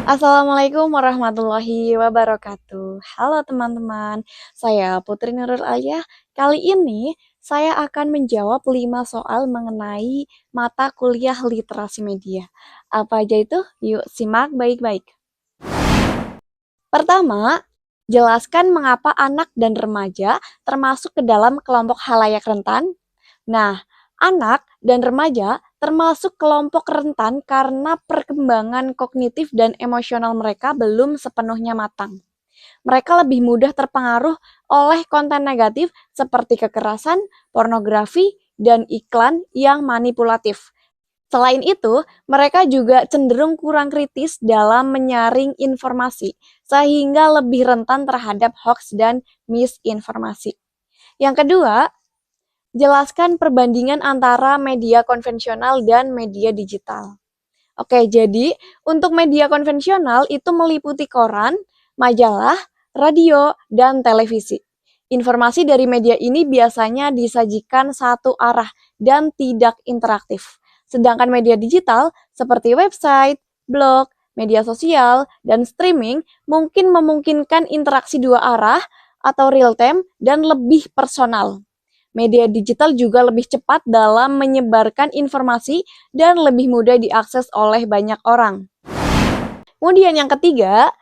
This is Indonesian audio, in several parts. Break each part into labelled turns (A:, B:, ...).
A: Assalamualaikum warahmatullahi wabarakatuh. Halo teman-teman, saya Putri Nurul Aliyah. Kali ini saya akan menjawab 5 soal mengenai mata kuliah literasi media. Apa aja itu? Yuk simak baik-baik. Pertama, jelaskan mengapa anak dan remaja termasuk ke dalam kelompok halayak rentan. Nah, anak dan remaja termasuk kelompok rentan karena perkembangan kognitif dan emosional mereka belum sepenuhnya matang. Mereka lebih mudah terpengaruh oleh konten negatif seperti kekerasan, pornografi, dan iklan yang manipulatif. Selain itu, mereka juga cenderung kurang kritis dalam menyaring informasi, sehingga lebih rentan terhadap hoax dan misinformasi. Yang kedua, jelaskan perbandingan antara media konvensional dan media digital. Oke, jadi untuk media konvensional itu meliputi koran, majalah, radio, dan televisi. Informasi dari media ini biasanya disajikan satu arah dan tidak interaktif. Sedangkan media digital seperti website, blog, media sosial, dan streaming mungkin memungkinkan interaksi dua arah atau real time dan lebih personal. Media digital juga lebih cepat dalam menyebarkan informasi dan lebih mudah diakses oleh banyak orang. Kemudian yang ketiga,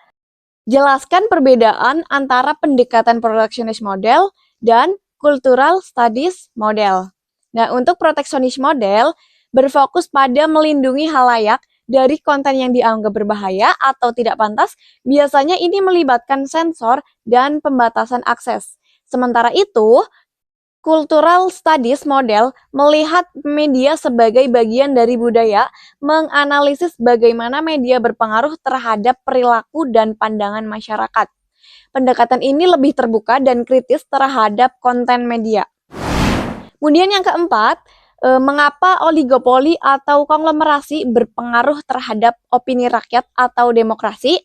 A: jelaskan perbedaan antara pendekatan protectionist model dan cultural studies model. Nah, untuk protectionist model berfokus pada melindungi halayak dari konten yang dianggap berbahaya atau tidak pantas, biasanya ini melibatkan sensor dan pembatasan akses. Sementara itu, Cultural Studies Model melihat media sebagai bagian dari budaya, menganalisis bagaimana media berpengaruh terhadap perilaku dan pandangan masyarakat. Pendekatan ini lebih terbuka dan kritis terhadap konten media. Kemudian yang keempat, mengapa oligopoli atau konglomerasi berpengaruh terhadap opini rakyat atau demokrasi?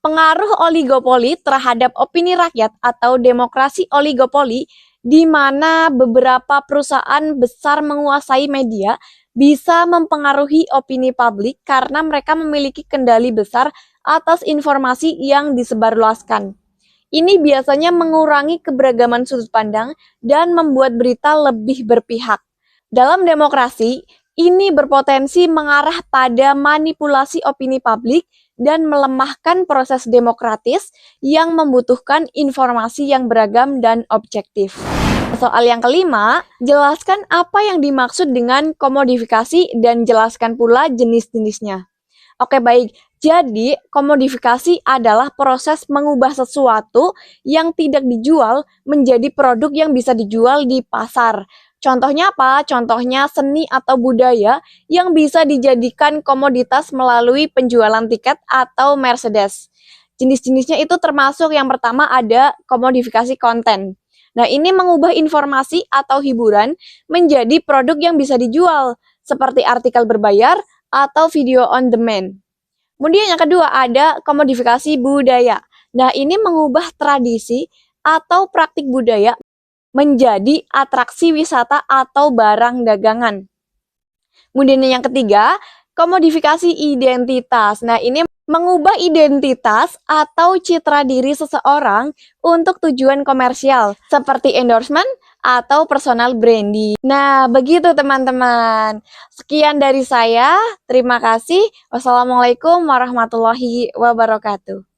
A: Pengaruh oligopoli terhadap opini rakyat atau demokrasi oligopoli di mana beberapa perusahaan besar menguasai media bisa mempengaruhi opini publik karena mereka memiliki kendali besar atas informasi yang disebarluaskan. Ini biasanya mengurangi keberagaman sudut pandang dan membuat berita lebih berpihak. Dalam demokrasi, ini berpotensi mengarah pada manipulasi opini publik dan melemahkan proses demokratis yang membutuhkan informasi yang beragam dan objektif. Soal yang kelima, jelaskan apa yang dimaksud dengan komodifikasi dan jelaskan pula jenis-jenisnya. Oke, baik. Jadi, komodifikasi adalah proses mengubah sesuatu yang tidak dijual menjadi produk yang bisa dijual di pasar. Contohnya apa? Contohnya seni atau budaya yang bisa dijadikan komoditas melalui penjualan tiket atau Mercedes. Jenis-jenisnya itu termasuk yang pertama ada komodifikasi konten. Nah, ini mengubah informasi atau hiburan menjadi produk yang bisa dijual, seperti artikel berbayar atau video on demand. Kemudian yang kedua ada komodifikasi budaya. Nah, ini mengubah tradisi atau praktik budaya menjadi atraksi wisata atau barang dagangan. Kemudian yang ketiga, komodifikasi identitas. Nah, ini mengubah identitas atau citra diri seseorang untuk tujuan komersial, seperti endorsement atau personal branding. Nah, begitu teman-teman. Sekian dari saya. Terima kasih. Wassalamualaikum warahmatullahi wabarakatuh.